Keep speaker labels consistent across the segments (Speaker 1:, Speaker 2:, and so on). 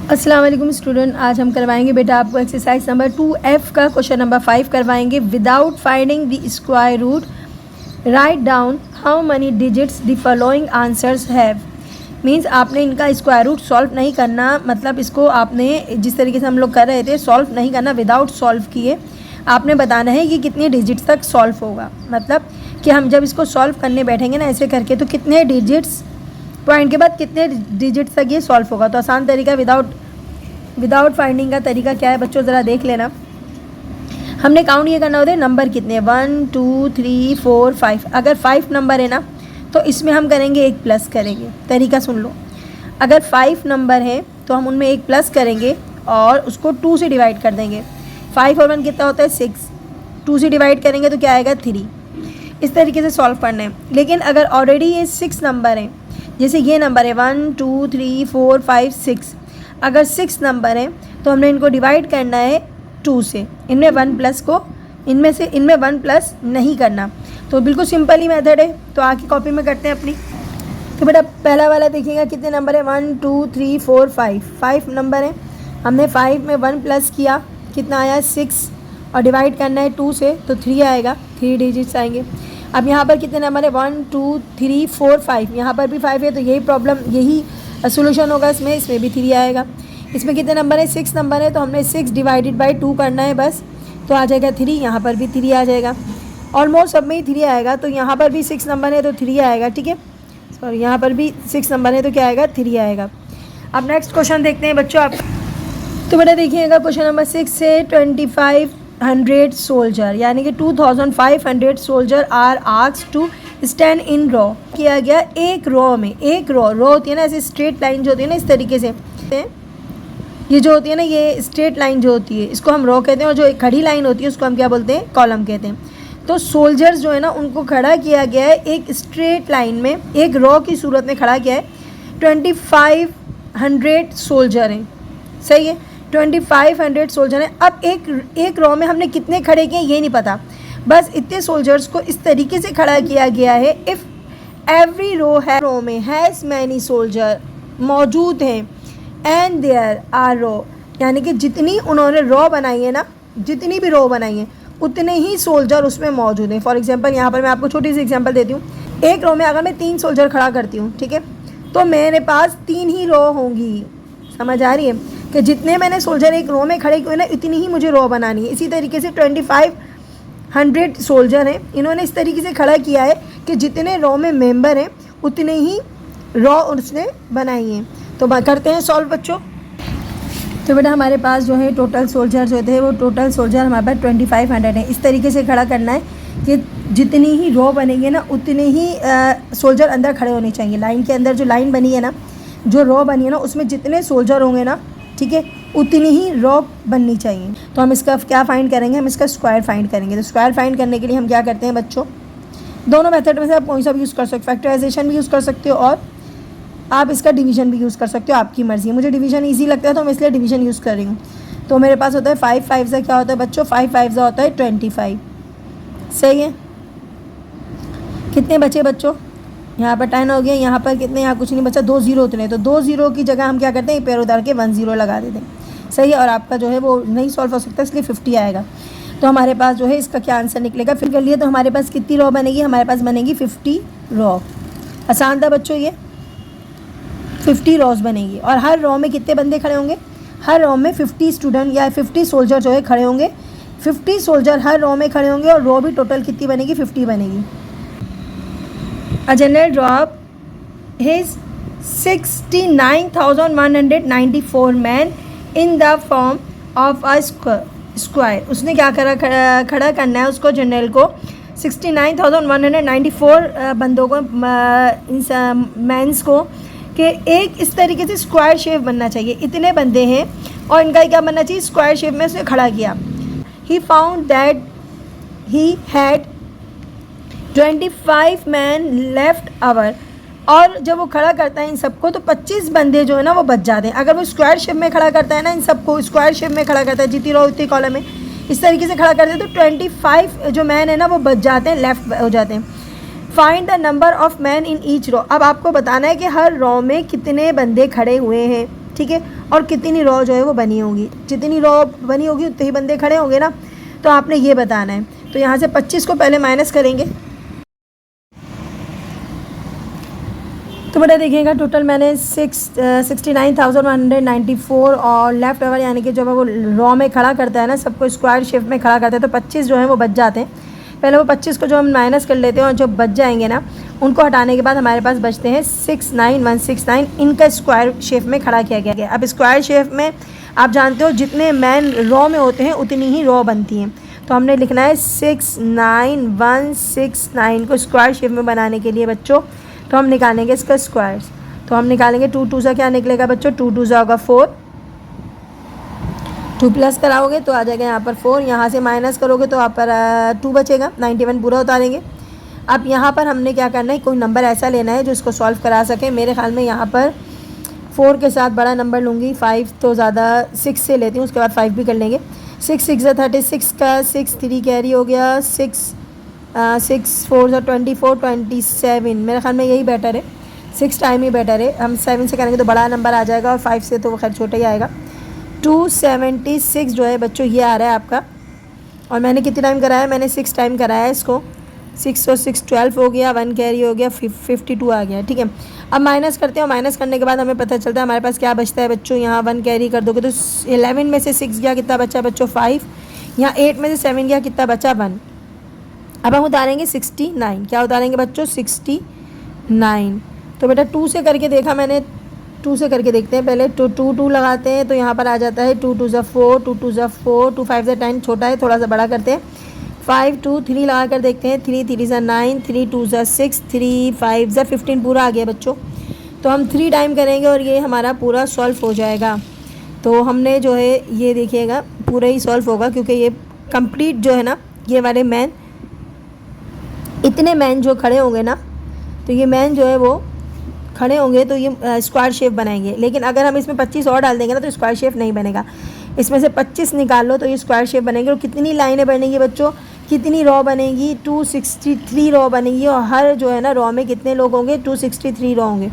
Speaker 1: अस्सलाम वालेकुम स्टूडेंट, आज हम करवाएंगे बेटा आपको एक्सरसाइज नंबर 2F का क्वेश्चन नंबर 5 करवाएंगे। Without finding the square root write down how many digits the following answers have. Means आपने इनका स्क्वायर रूट सॉल्व नहीं करना, मतलब इसको आपने जिस तरीके से हम लोग कर रहे थे सॉल्व नहीं करना, विदाउट सॉल्व किए आपने बताना है कि कितने डिजिट्स तक सॉल्व होगा। मतलब कि हम जब इसको सॉल्व करने बैठेंगे ना ऐसे करके, तो कितने डिजिट्स पॉइंट के बाद कितने डिजिट्स तक ये सॉल्व होगा। तो आसान तरीका विदाउट फाइंडिंग का तरीका क्या है बच्चों, ज़रा देख लेना। हमने काउंट ये करना होता है नंबर कितने, 1 2 3 4 5। अगर 5 नंबर है ना तो इसमें हम करेंगे एक प्लस करेंगे। तरीका सुन लो, अगर 5 नंबर है तो हम उनमें एक प्लस करेंगे और उसको 2 से डिवाइड कर देंगे। 5 और 1 कितना होता है 6, 2 से डिवाइड करेंगे तो क्या आएगा 3। इस तरीके से सॉल्व करना है। लेकिन अगर ऑलरेडी ये 6 नंबर है, जैसे ये नंबर है 1 2 3 4 5 6, अगर 6 नंबर है तो हमने इनको डिवाइड करना है 2 से। इनमें 1 प्लस को इनमें 1 प्लस नहीं करना। तो बिल्कुल सिंपल ही मेथड है। तो आके कॉपी में करते हैं अपनी। तो बेटा पहला वाला देखिएगा कितने नंबर है 1 2 3 4 5 नंबर है। हमने 5 में 1 प्लस किया, कितना आया 6, और डिवाइड करना है 2 से तो 3 आएगा, 3 डिजिट्स आएंगे। अब यहाँ पर कितने नंबर है 1 2 3 4 5, यहाँ पर भी 5 है तो यही प्रॉब्लम, यही सोल्यूशन होगा। इसमें भी 3 आएगा। इसमें कितने नंबर है 6 नंबर है तो हमने 6 डिवाइडेड बाई 2 करना है बस, तो आ जाएगा 3। यहाँ पर भी 3 आ जाएगा, ऑलमोस्ट सब में ही 3 आएगा। तो यहाँ पर भी 6 नंबर है तो 3 आएगा, ठीक है। सॉरी, यहाँ पर भी 6 नंबर है तो क्या आएगा 3 आएगा। अब नेक्स्ट क्वेश्चन देखते हैं बच्चों आप। तो बेटा देखिएगा क्वेश्चन नंबर 6 से 2500 सोल्जर यानी कि 2500 soldier are asked to stand in row किया गया एक रॉ में। एक रॉ होती है ना ऐसे स्ट्रेट लाइन जो होती है ना, इस तरीके से ये जो होती है ना, ये स्ट्रेट लाइन जो होती है इसको हम रॉ कहते हैं, और जो एक खड़ी लाइन होती है उसको हम क्या बोलते हैं, कॉलम कहते हैं। तो सोल्जर्स जो है ना उनको खड़ा किया गया है एक स्ट्रेट लाइन में, एक रॉ की सूरत में खड़ा किया है। 2500 सोल्जर हैं, सही है, 2500 सोल्जर हैं। अब एक रॉ में हमने कितने खड़े किए ये नहीं पता, बस इतने सोल्जर्स को इस तरीके से खड़ा किया गया है। इफ़ एवरी रो में हैज़ मैनी सोल्जर मौजूद हैं, एंड देयर आर रो, यानी कि जितनी उन्होंने रॉ बनाई है ना, जितनी भी रॉ बनाई है उतने ही सोल्जर उसमें मौजूद हैं। फॉर एग्जांपल यहाँ पर मैं आपको छोटी सी एग्जांपल देती हूँ। एक रो में अगर मैं 3 सोल्जर खड़ा करती हूँ, ठीक है, तो मेरे पास 3 ही रो होंगी। समझ आ रही है कि जितने मैंने सोल्जर एक रो में खड़े किए ना इतनी ही मुझे रो बनानी है। इसी तरीके से 2500 सोल्जर हैं, इन्होंने इस तरीके से खड़ा किया है कि जितने रो में मेंबर हैं उतने ही रॉ उसने बनाई हैं। तो करते हैं सॉल्व बच्चों। तो बेटा हमारे पास जो है टोटल सोल्जर जो थे वो टोटल सोल्जर हमारे पास 2500 है। इस तरीके से खड़ा करना है कि जितनी ही रॉ बनेंगे ना उतने ही सोल्जर अंदर खड़े होने चाहिए। लाइन के अंदर जो लाइन बनी है ना, जो रॉ बनी है ना, उसमें जितने सोल्जर होंगे ना, ठीक है, उतनी ही रॉ बननी चाहिए। तो हम इसका क्या फाइंड करेंगे, हम इसका स्क्वायर फाइंड करेंगे। तो स्क्वायर फाइंड करने के लिए हम क्या करते हैं बच्चों, दोनों मेथड में से आप कोई सा भी यूज़ कर सकते हो। फैक्टराइजेशन भी यूज़ कर सकते हो और आप इसका डिवीजन भी यूज़ कर सकते हो, आपकी मर्ज़ी है। मुझे डिवीजन ईजी लगता है तो मैं इसलिए डिवीजन यूज़ कर रही हूँ। तो मेरे पास होता है 5 5 से क्या होता है बच्चों, 5 5 से होता है 25, सही है। कितने बचे बच्चों, यहाँ पर 10 हो गया, यहाँ पर कितने, यहाँ कुछ नहीं बचा, 2 0 उतने। तो 2 0 की जगह हम क्या करते हैं, पैर उतार के 1 0 लगा देते हैं, सही है। और आपका जो है वो नहीं सॉल्व हो सकता, इसलिए 50 आएगा। तो हमारे पास जो है इसका क्या आंसर निकलेगा, फिर कर लिए। तो हमारे पास कितनी रॉ बनेगी, हमारे पास बनेगी 50 रॉ। आसान था बच्चों, ये 50 रॉज बनेगी। और हर रॉ में कितने बंदे खड़े होंगे, हर रॉ में 50 स्टूडेंट या 50 सोल्जर जो है खड़े होंगे। 50 सोल्जर हर रॉ में खड़े होंगे और रॉ भी टोटल कितनी बनेगी, 50 बनेगी। A general drop his 69,194 men in the form of a square। उसने क्या करा, खड़ा करना है उसको, जनरल को 69,194 बंदों को, मैंस को, कि एक इस तरीके से स्क्वायर शेप बनना चाहिए। इतने बंदे हैं और इनका क्या बनना चाहिए, स्क्वायर शेप में उसने खड़ा किया। He found that he had 25 man left over, और जब वो खड़ा करता है इन सबको तो 25 बंदे जो है ना वो बच जाते हैं। अगर वो स्क्वायर शेप में खड़ा करता है ना, इन सबको स्क्वायर शेप में खड़ा करता है, जितनी रो उतनी कॉलम में इस तरीके से खड़ा करते हैं, तो 25 जो मैन है ना वो बच जाते हैं, लेफ्ट हो जाते हैं। Find the number of man in each row. अब आपको बताना है कि हर रो में कितने बंदे खड़े हुए हैं, ठीक है, और कितनी रो जो है वो बनी होगी। जितनी रो बनी होगी उतने ही बंदे खड़े होंगे ना, तो आपने ये बताना है। तो यहाँ से 25 को पहले माइनस करेंगे, तो बेटा देखिएगा टोटल मैंने 69,194 और लेफ़्ट ओवर यानी कि जब वो रो में खड़ा करता है ना, सबको स्क्वायर शेप में खड़ा करता है, तो 25 जो है वो बच जाते हैं। पहले वो 25 को जो हम माइनस कर लेते हैं और जो बच जाएंगे ना, उनको हटाने के बाद हमारे पास बचते हैं 69169। इनका स्क्वायर शेप में खड़ा किया गया। अब स्क्वायर शेप में आप जानते हो जितने मैन रो में होते हैं उतनी ही रो बनती हैं, तो हमने लिखना है 69169 को स्क्वायर शेप में बनाने के लिए बच्चों, तो हम निकालेंगे इसका स्क्वायर। तो हम निकालेंगे 2 2 सा क्या निकलेगा बच्चों, 2 2 सा होगा 4, 2 प्लस कराओगे तो आ जाएगा यहाँ पर 4, यहाँ से माइनस करोगे तो आप पर 2 बचेगा, 91 पूरा उतारेंगे। अब यहाँ पर हमने क्या करना है, कोई नंबर ऐसा लेना है जो इसको सॉल्व करा सके। मेरे ख्याल में यहाँ पर 4 के साथ बड़ा नंबर लूँगी, 5 तो ज़्यादा 6 से लेती हूँ, उसके बाद 5 भी कर लेंगे। 6 6 36 का 6 3 कैरी हो गया, 6 4 24 27। मेरे ख्याल में यही बेटर है, 6 टाइम ही बेटर है। हम 7 से करेंगे तो बड़ा नंबर आ जाएगा और 5 से तो वो खैर छोटा ही आएगा। 276 जो है बच्चों ये आ रहा है आपका, और मैंने कितनी टाइम कराया है, मैंने 6 टाइम कराया है इसको। 6 और 6 12 हो गया, 1 कैरी हो गया, 52 आ गया, ठीक है। अब माइनस करते हैं, और माइनस करने के बाद हमें पता चलता है हमारे पास क्या बचता है बच्चों। यहाँ 1 कैरी कर दोगे तो 11 में से 6 गया, कितना बचा बच्चों 5। यहाँ 8 में से 7 गया, कितना बचा 1। अब हम उतारेंगे 69, क्या उतारेंगे बच्चों 69। तो बेटा 2 से करके देखा मैंने, 2 से करके देखते हैं पहले। तो 2 2 लगाते हैं तो यहाँ पर आ जाता है 2 2 ज़ा 4, 2 2 ज़ा 4, 2 5 ज़ा 10, छोटा है थोड़ा सा बड़ा करते हैं। 5 2 3 लगा कर देखते हैं, 3 3 ज़ा 9, 3 2 ज़ा 6, 3 5 ज़ा 15 पूरा आ गया बच्चों। तो हम 3 टाइम करेंगे और ये हमारा पूरा सॉल्व हो जाएगा। तो हमने जो है ये देखिएगा पूरा ही सॉल्व होगा, क्योंकि ये कंप्लीट जो है ना, ये वाले मैन, इतने मैन जो खड़े होंगे ना, तो ये मैन जो है वो खड़े होंगे तो ये स्क्वायर शेप बनाएंगे। लेकिन अगर हम इसमें 25 और डाल देंगे ना तो स्क्वायर शेप नहीं बनेगा। इसमें से 25 निकाल लो तो ये स्क्वायर शेप बनेंगे। और कितनी लाइनें बनेंगी बच्चों, कितनी रो बनेगी, 263 रो बनेगी। और हर जो है ना रो में कितने लोग होंगे, 263 रो होंगे।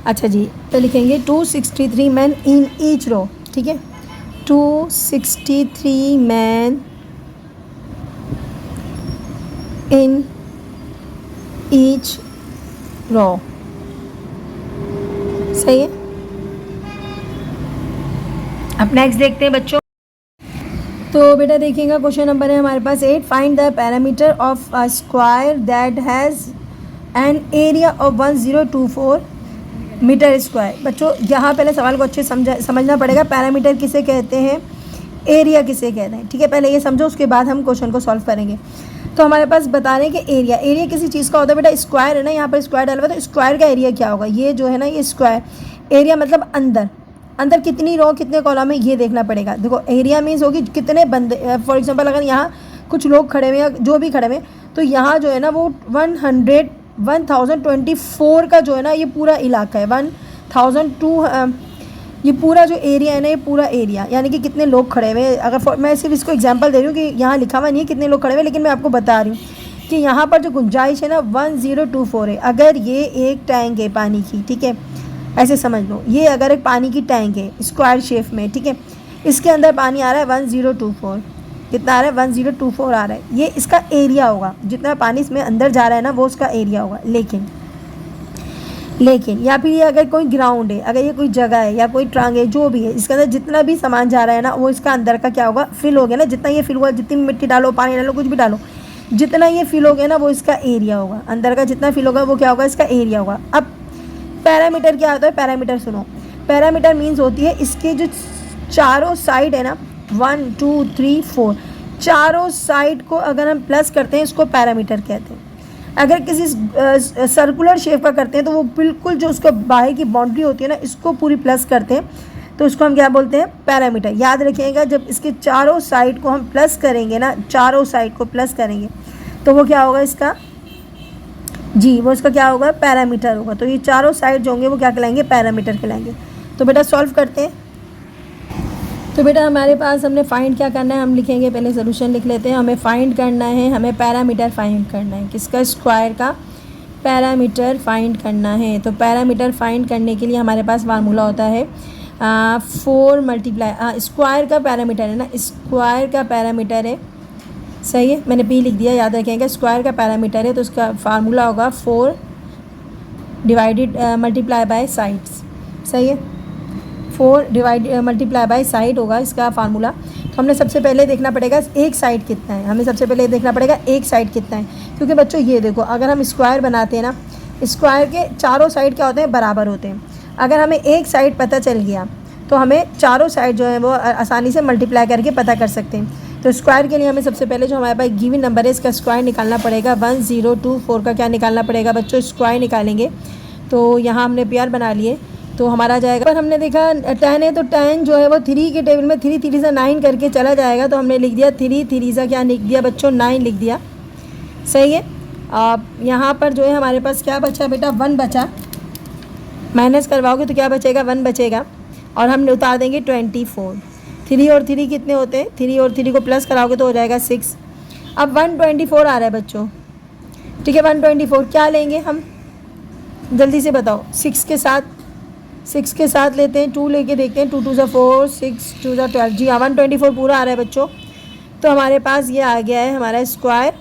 Speaker 1: अच्छा जी, तो लिखेंगे 263 मैन इन ईच रो, ठीक है। 263 मैन इन ईच रो, सही है। अब नेक्स्ट देखते हैं बच्चों। तो बेटा देखिएगा क्वेश्चन नंबर है हमारे पास 8, find the parameter of a square that has an area of 1024 metre square. बच्चों यहाँ पहले सवाल को अच्छे समझना पड़ेगा। पैरामीटर किसे कहते हैं, एरिया किसे कहते हैं, ठीक है। पहले ये समझो, उसके बाद हम क्वेश्चन को सॉल्व करेंगे। तो हमारे पास बता रहे हैं कि एरिया किसी चीज़ का होता है बेटा, स्क्वायर है ना, यहाँ पर स्क्वायर डाला हुआ, तो स्क्वायर का एरिया क्या होगा। ये जो है ना, ये स्क्वायर एरिया मतलब अंदर कितनी रो कितने कॉलम है ये देखना पड़ेगा। देखो एरिया मीन्स होगी कितने बंदे, फॉर एग्जांपल अगर यहाँ कुछ लोग खड़े हुए या जो भी खड़े हुए, तो यहाँ जो है ना वो 1024 का जो है ना ये पूरा इलाका है। 1002 ये पूरा जो एरिया है ना, ये पूरा एरिया यानी कि कितने लोग खड़े हुए। अगर मैं सिर्फ इसको एग्जांपल दे रही हूँ कि यहाँ लिखा हुआ नहीं है कितने लोग खड़े हुए, लेकिन मैं आपको बता रही हूँ कि यहाँ पर जो गुंजाइश है ना 1024 है। अगर ये एक टैंक है पानी की, ठीक है, ऐसे समझ लो, ये अगर एक पानी की टैंक है स्क्वायर शेप में, ठीक है, इसके अंदर पानी आ रहा है 1024, कितना आ रहा है 1024 आ रहा है, ये इसका एरिया होगा। जितना पानी इसमें अंदर जा रहा है ना वो उसका एरिया होगा। लेकिन या फिर ये अगर कोई ग्राउंड है, अगर ये कोई जगह है या कोई ट्रांग है, जो भी है, इसके अंदर जितना भी सामान जा रहा है ना वो इसका अंदर का क्या होगा, फिल हो गया ना। जितना ये फिल हुआ, जितनी मिट्टी डालो, पानी डालो, कुछ भी डालो, जितना ये फिल हो गया ना वो इसका एरिया होगा। अंदर का जितना फिल होगा वो क्या होगा, इसका एरिया होगा। अब पैरामीटर क्या होता है, पैरामीटर सुनो, पैरामीटर मीन्स होती है इसके जो चारों साइड है ना, 1 2 3 4, चारों साइड को अगर हम प्लस करते हैं इसको पैरामीटर कहते हैं। अगर किसी सर्कुलर शेप का करते हैं तो वो बिल्कुल जो उसका बाहर की बाउंड्री होती है ना, इसको पूरी प्लस करते हैं, तो इसको हम क्या बोलते हैं, पैरामीटर। याद रखिएगा, जब इसके चारों साइड को हम प्लस करेंगे ना, चारों साइड को प्लस करेंगे तो वो क्या होगा इसका, जी वो इसका क्या होगा, पैरामीटर होगा। तो ये चारों साइड जो होंगे वो क्या कहलाएंगे, पैरामीटर कहलाएंगे। तो बेटा सॉल्व करते हैं। तो बेटा हमारे पास हमने फाइंड क्या करना है, हम लिखेंगे, पहले सोल्यूशन लिख लेते हैं। हमें फाइंड करना है, हमें पैरामीटर फाइंड करना है, किसका, स्क्वायर का पैरामीटर फाइंड करना है। तो पैरामीटर फाइंड करने के लिए हमारे पास फार्मूला होता है 4 मल्टीप्लाई स्क्वायर का पैरामीटर है ना, स्क्वायर का पैरामीटर है, सही है, मैंने पी लिख दिया, याद रखेंगे स्क्वायर का पैरामीटर है तो उसका फार्मूला होगा 4 डिवाइडेड मल्टीप्लाई बाय साइड्स, सही है, 4 डिवाइड मल्टीप्लाई बाय साइड होगा इसका फार्मूला। तो हमने सबसे पहले देखना पड़ेगा एक साइड कितना है, हमें सबसे पहले देखना पड़ेगा एक साइड कितना है, क्योंकि बच्चों ये देखो अगर हम स्क्वायर बनाते हैं ना, स्क्वायर के चारों साइड क्या होते हैं, बराबर होते हैं। अगर हमें एक साइड पता चल गया तो हमें चारों साइड जो है वो आसानी से मल्टीप्लाई करके पता कर सकते हैं। तो स्क्वायर के लिए हमें सबसे पहले जो हमारे पास गिवन नंबर है इसका स्क्वायर निकालना पड़ेगा। 1024 का क्या निकालना पड़ेगा बच्चों, स्क्वायर निकालेंगे। तो यहाँ हमने पेयर बना लिए तो हमारा आ जाएगा, पर हमने देखा 10 है तो 10 जो है वो 3 के टेबल में 3 3 से 9 करके चला जाएगा, तो हमने लिख दिया 3 3 से क्या लिख दिया बच्चों, 9 लिख दिया, सही है। अब यहाँ पर जो है हमारे पास क्या बचा बेटा, 1 बचा, माइनस करवाओगे तो क्या बचेगा, 1 बचेगा, और हम उतार देंगे 24। 3 और 3 कितने होते हैं, 3 और 3 को प्लस कराओगे तो हो जाएगा 6। अब 124 आ रहा है बच्चों, ठीक है, 124 क्या लेंगे हम, जल्दी से बताओ, 6 के साथ लेते हैं, 2 लेके देखते हैं, 2 2 ज़ा 4, 6 2 ज़ा 12, जी हाँ 124 पूरा आ रहा है बच्चों। तो हमारे पास ये आ गया है हमारा स्क्वायर,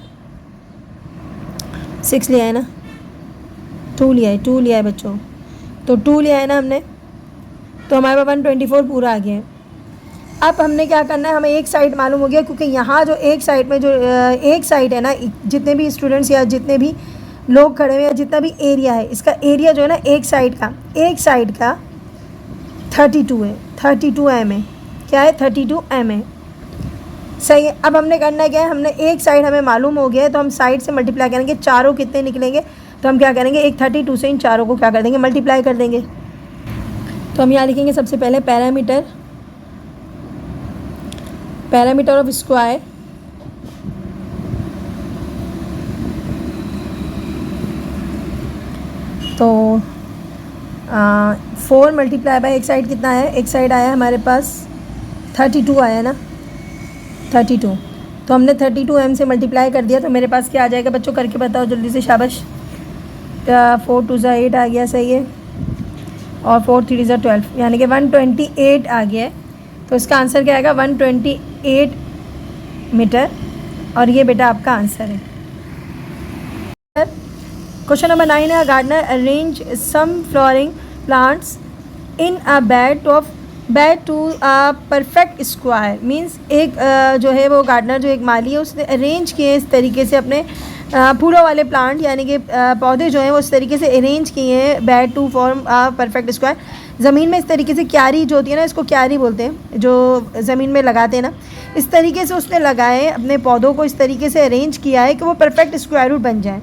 Speaker 1: 6 लिया है ना, 2 लिया है बच्चों, तो 2 लिया है ना हमने, तो हमारे पास 124 पूरा आ गया है। अब हमने क्या करना है, हमें एक साइड मालूम हो गया, क्योंकि यहाँ जो एक साइड में जो एक साइड है ना, जितने भी स्टूडेंट्स या जितने भी लोग खड़े हुए हैं, जितना भी एरिया है, इसका एरिया जो है ना एक साइड का 32 है, 32 एम है, क्या है 32 एम है, सही है। अब हमने करना क्या है, हमने एक साइड हमें मालूम हो गया है तो हम साइड से मल्टीप्लाई करेंगे, चारों कितने निकलेंगे, तो हम क्या करेंगे, एक 32 से इन चारों को क्या कर देंगे, मल्टीप्लाई कर देंगे। तो हम यहाँ लिखेंगे सबसे पहले पैरामीटर ऑफ स्क्वायर, तो 4 मल्टीप्लाई बाय एक साइड कितना है, एक साइड आया हमारे पास 32 आया ना, 32, तो हमने 32 एम से मल्टीप्लाई कर दिया, तो मेरे पास क्या आ जाएगा बच्चों, करके बताओ जल्दी से, शाबाश। 4 2 ज़ा 8 आ गया, सही है, और 4 3 ज़ा 12, यानी कि 128 आ गया है। तो इसका आंसर क्या आएगा, 128 मीटर, और ये बेटा आपका आंसर है। क्वेश्चन नंबर 9 है, gardener arrange some flowering plants in a bed to a perfect square, means एक जो है वो गार्डनर जो एक माली है उसने अरेंज किए इस तरीके से अपने फूलों वाले प्लांट, यानी कि पौधे जो हैं वो इस तरीके से अरेंज किए हैं, bed to form a perfect square. ज़मीन में इस तरीके से क्यारी जो होती है ना, इसको क्यारी बोलते हैं, जो ज़मीन में लगाते हैं ना, इस तरीके से उसने लगाए अपने पौधों को, इस तरीके से अरेंज किया है कि वो परफेक्ट स्क्वायर रूट बन जाए।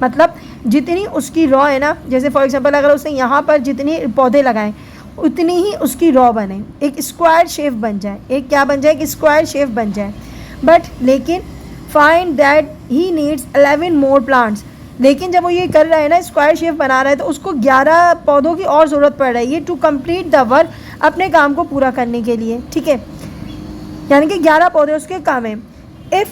Speaker 1: मतलब जितनी उसकी रॉ है ना, जैसे फॉर एग्जांपल अगर उसने यहाँ पर जितनी पौधे लगाए उतनी ही उसकी रॉ बने, एक स्क्वायर शेप बन जाए, एक क्या बन जाए, एक स्क्वायर शेप बन जाए। बट लेकिन find that he needs 11 more plants, लेकिन जब वो ये कर रहा है ना, स्क्वायर शेप बना रहा है, तो उसको 11 पौधों की और ज़रूरत पड़ रही है, टू कंप्लीट द वर्क, अपने काम को पूरा करने के लिए, ठीक है, यानी कि 11 पौधे उसके काम है। If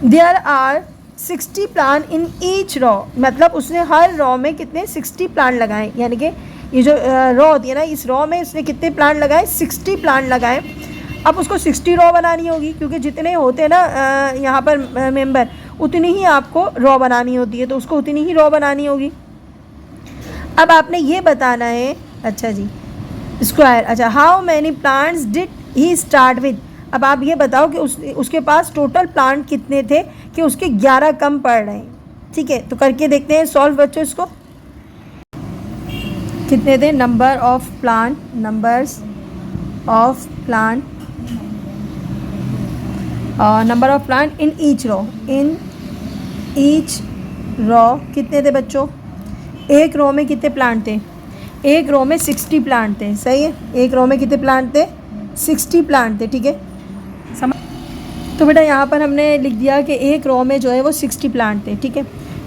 Speaker 1: there are 60 plant in each row, मतलब उसने हर रॉ में कितने 60 प्लांट लगाए, यानी कि ये जो रॉ होती है ना, इस रॉ में उसने कितने प्लांट लगाए, 60 प्लांट लगाए। अब उसको 60 रॉ बनानी होगी, क्योंकि जितने होते हैं ना यहाँ पर मेंबर, उतनी ही आपको रॉ बनानी होती है, तो उसको उतनी ही रॉ बनानी होगी। अब आपने ये बताना है, अच्छा जी स्क्वायर, अच्छा how many plants did he start with, अब आप ये बताओ कि उसके पास टोटल प्लांट कितने थे कि उसके 11 कम पड़ रहे हैं, ठीक है। तो करके देखते हैं सॉल्व बच्चों इसको, कितने थे, numbers of plant in each raw कितने थे बच्चों, एक रॉ में कितने प्लांट थे, एक रॉ में 60 प्लांट थे, सही है, एक रॉ में कितने प्लांट थे, 60 प्लांट थे, ठीक है। तो बेटा यहाँ पर हमने लिख दिया कि एक रॉ में जो है वो 60 प्लांट थे, ठीक है।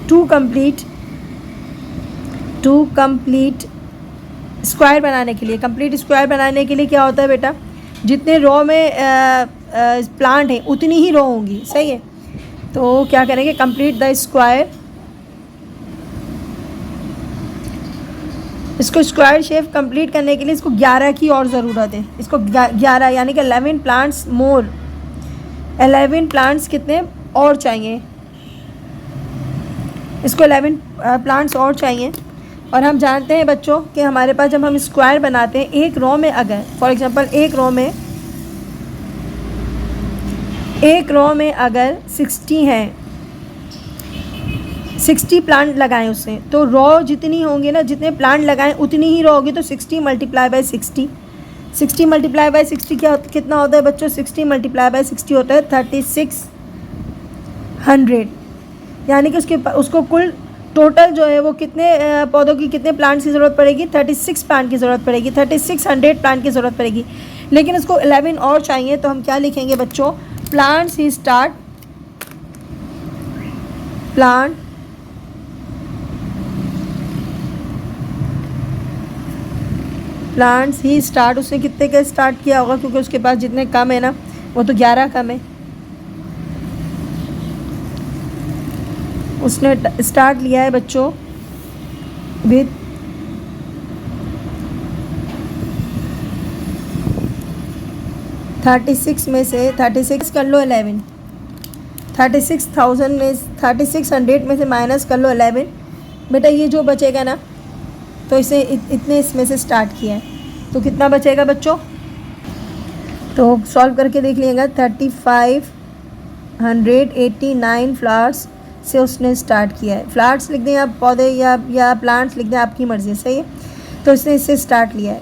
Speaker 1: टू कंप्लीट स्क्वायर बनाने के लिए, कंप्लीट स्क्वायर बनाने के लिए क्या होता है बेटा, जितने रॉ में प्लांट हैं उतनी ही रॉ होंगी, सही है। तो क्या करेंगे, कंप्लीट द स्क्वायर इसको स्क्वायर शेप कंप्लीट करने के लिए इसको 11 की और ज़रूरत है। इसको 11 यानी कि 11 प्लांट्स मोर, 11 प्लांट्स कितने और चाहिए, इसको 11 प्लांट्स और चाहिए। और हम जानते हैं बच्चों कि हमारे पास जब हम स्क्वायर बनाते हैं एक रो में, अगर फॉर एग्जांपल एक रो में अगर 60 है, 60 प्लांट लगाएं उससे, तो रो जितनी होंगी ना, जितने प्लांट लगाएं उतनी ही रो होगी। तो 60 मल्टीप्लाई बाई 60, 60 मल्टीप्लाई बाई 60 कितना होता है बच्चों? 60 मल्टीप्लाई बाई 60 होता है 3600। यानी कि उसको कुल टोटल जो है वो कितने पौधों की, कितने प्लांट्स की ज़रूरत पड़ेगी? 36 प्लांट की ज़रूरत पड़ेगी, 3600 प्लांट की ज़रूरत पड़ेगी। लेकिन इसको 11 और चाहिए, तो हम क्या लिखेंगे बच्चों? प्लांट्स ही स्टार्ट, प्लांट्स ही स्टार्ट, उसने कितने का स्टार्ट किया होगा? क्योंकि उसके पास जितने कम है ना, वो तो 11 कम है। उसने स्टार्ट लिया है बच्चों विद 36 में से 36 कर लो 11, 36,000 में 3600 में से माइनस कर लो 11। बेटा ये जो बचेगा ना, तो इसे इतने इसमें से स्टार्ट किया है, तो कितना बचेगा बच्चों? तो सॉल्व करके देख लीजिएगा। 3589 फ्लावर्स से उसने स्टार्ट किया है। फ्लावर्स लिख दें आप, पौधे या प्लांट्स लिख दें, आपकी मर्ज़ी, सही है। तो इसने इससे स्टार्ट लिया है।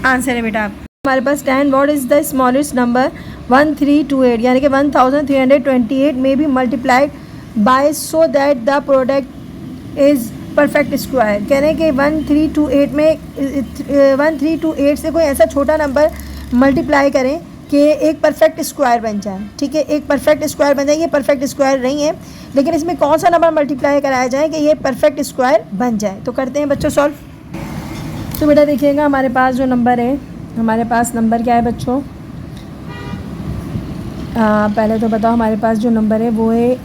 Speaker 1: आंसर है बेटा आप हमारे पास 10। What is the smallest number? 1328, यानी कि 1328 may be multiplied by so that the product is perfect square. कह रहे हैं कि 1328 में 1328 से कोई ऐसा छोटा नंबर मल्टीप्लाई करें कि एक परफेक्ट स्क्वायर बन जाए। ठीक है, एक परफेक्ट स्क्वायर बन जाए। ये परफेक्ट स्क्वायर नहीं है, लेकिन इसमें कौन सा नंबर मल्टीप्लाई कराया जाए कि ये परफेक्ट स्क्वायर बन जाए? तो करते हैं बच्चों सॉल्व। तो बेटा देखिएगा हमारे पास जो नंबर है, हमारे पास नंबर क्या है बच्चों? पहले तो बताओ, हमारे पास जो नंबर है वो है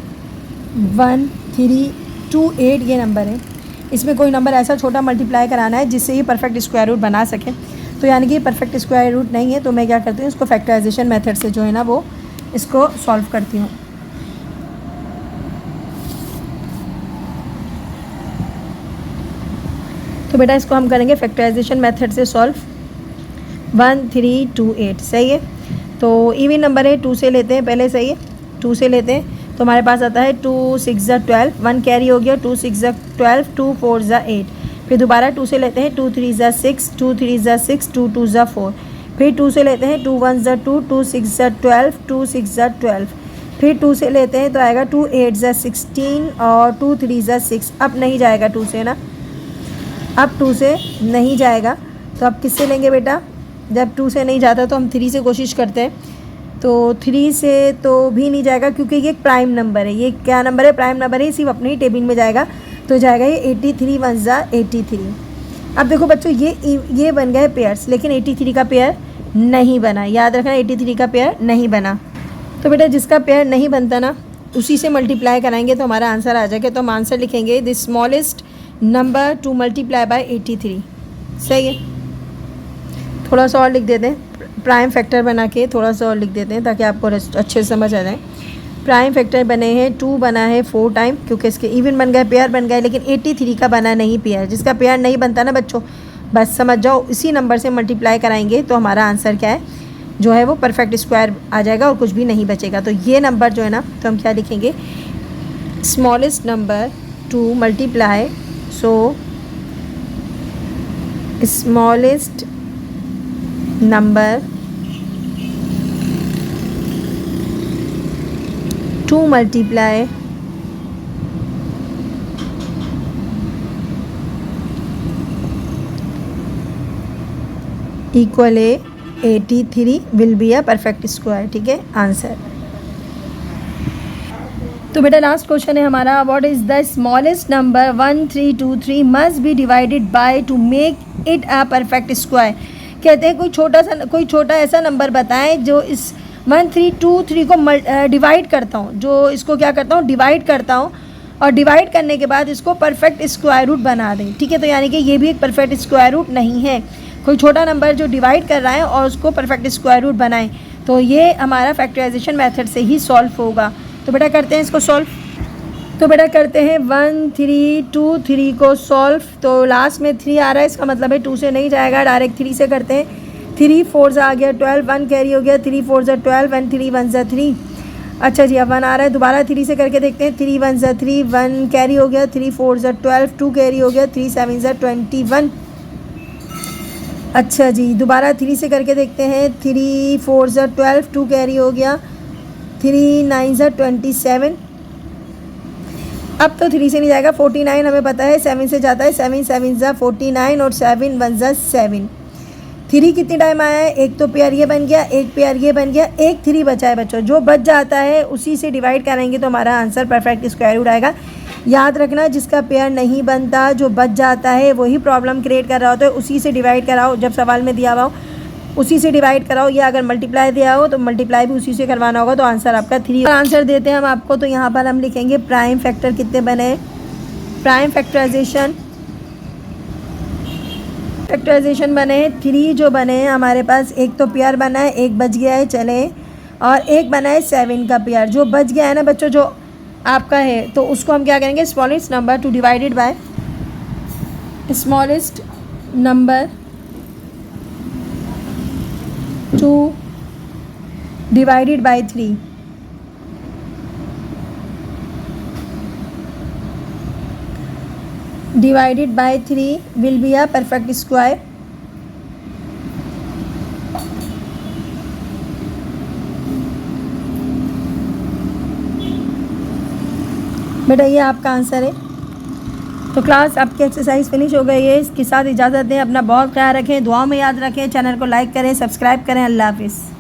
Speaker 1: 1328, ये नंबर है। इसमें कोई नंबर ऐसा छोटा मल्टीप्लाई कराना है जिससे ये परफेक्ट स्क्वायर रूट बना सके। तो यानी कि परफेक्ट स्क्वायर रूट नहीं है, तो मैं क्या करती हूँ, इसको फैक्टराइजेशन मेथड से जो है ना वो इसको सॉल्व करती हूँ। तो बेटा इसको हम करेंगे फैक्टराइजेशन मेथड से सॉल्व। 1328 सही है। तो इवन नंबर है, 2 से लेते हैं पहले, सही है। 2 से लेते हैं तो हमारे पास आता है 2 6 12, 1 कैरी हो गया, 2 6 12, 2 4 8। फिर दोबारा 2 से लेते हैं, 2 3 6, 2 3 6, 2 2 4। फिर 2 से लेते हैं, 2 1 2, 2 6 12, 2 6 12। फिर 2 से लेते हैं तो आएगा 2 8 16 और 2 3 6। अब नहीं जाएगा 2 से ना, अब 2 से नहीं जाएगा, तो अब किससे लेंगे बेटा? जब 2 से नहीं जाता तो हम 3 से कोशिश करते हैं। तो 3 से तो भी नहीं जाएगा, क्योंकि ये प्राइम नंबर है। ये क्या नंबर है? प्राइम नंबर है, सिर्फ अपने ही टेबल में जाएगा। तो जाएगा ये 83 1 83। अब देखो बच्चों, ये बन गए पेयर्स, लेकिन 83 का पेयर नहीं बना। याद रखना, 83 का पेयर नहीं बना। तो बेटा जिसका पेयर नहीं बनता ना, उसी से मल्टीप्लाई कराएंगे तो हमारा आंसर आ जाएगा। तो हम आंसर लिखेंगे the smallest number two multiply by 83। सही है। थोड़ा सा और लिख देते हैं, प्राइम फैक्टर बना के थोड़ा सा और लिख देते हैं ताकि आपको अच्छे से समझ आ जाए। प्राइम फैक्टर बने हैं, 2 बना है 4 टाइम, क्योंकि इसके इवन बन गए, पेयर बन गए, लेकिन 83 का बना नहीं पेयर। जिसका पेयर नहीं बनता ना बच्चों, बस समझ जाओ इसी नंबर से मल्टीप्लाई कराएंगे तो हमारा आंसर क्या है, जो है वो परफेक्ट स्क्वायर आ जाएगा और कुछ भी नहीं बचेगा। तो ये नंबर जो है ना, तो हम क्या लिखेंगे? Smallest number two multiply, so smallest number two multiply equal 83 will be a perfect square. ठीक है, आंसर। तो बेटा लास्ट क्वेश्चन है हमारा, what is the smallest number 1323 must be divided by two make it a perfect square. कहते हैं कोई छोटा ऐसा नंबर बताएं जो इस 1323 को डिवाइड करता हूँ, जो इसको क्या करता हूँ, डिवाइड करता हूँ और डिवाइड करने के बाद इसको परफेक्ट स्क्वायर रूट बना दें, ठीक है। तो यानी कि ये भी एक परफेक्ट स्क्वायर रूट नहीं है, कोई छोटा नंबर जो डिवाइड कर रहा है और उसको परफेक्ट स्क्वायर रूट बनाएं, तो ये हमारा फैक्टराइजेशन मेथड से ही सॉल्व होगा। तो बेटा करते हैं इसको सॉल्व। तो बेटा करते हैं 1 3 2 3 को सॉल्व। तो लास्ट में 3 आ रहा है, इसका मतलब है 2 से नहीं जाएगा, डायरेक्ट 3 से करते हैं। 3 4 आ गया 12, 1 कैरी हो गया, 3 4 12 एंड 3 1 3। अच्छा जी, अब 1 आ रहा है, दोबारा 3 से करके देखते हैं। 3 1 3, 1 कैरी हो गया, 3 4 12, 2 कैरी हो गया, 3 7 21। अच्छा जी, दोबारा 3 से करके देखते हैं। 3 4 12, 2 कैरी हो गया, 3 9 27। अब तो 3 से नहीं जाएगा, 49 हमें पता है, 7 से जाता है, 7 7 49 और 7 1 7। 3 कितनी टाइम आया है, एक तो पेयर ये बन गया, एक पेयर ये बन गया, एक 3 बचा है बच्चों। जो बच जाता है उसी से डिवाइड करेंगे तो हमारा आंसर परफेक्ट स्क्वायर रूट आएगा। याद रखना, जिसका पेयर नहीं बनता, जो बच जाता है, वही प्रॉब्लम क्रिएट कर रहा होता है, उसी से डिवाइड कराओ। जब सवाल में दिया हुआ हो उसी से डिवाइड कराओ, या अगर मल्टीप्लाई दिया हो तो मल्टीप्लाई भी उसी से करवाना होगा। तो आंसर आपका 3। आंसर देते हैं हम आपको, तो यहाँ पर हम लिखेंगे प्राइम फैक्टर कितने बने। प्राइम फैक्टराइजेशन बने 3 जो बने हैं हमारे पास। एक तो पेयर बना है, एक बच गया है, चले, और एक बना है 7 का पेयर। जो बच गया है ना बच्चों, जो आपका है, तो उसको हम क्या करेंगे, smallest number two divided by smallest number two divided by 3। divided by 3 will be a perfect square। बेटा ये आपका आंसर है। तो क्लास आपकी एक्सरसाइज फिनिश हो गई है, इसके साथ इजाज़त दें। अपना बहुत ख्याल रखें, दुआओं में याद रखें, चैनल को लाइक करें, सब्सक्राइब करें। अल्लाह हाफिज़।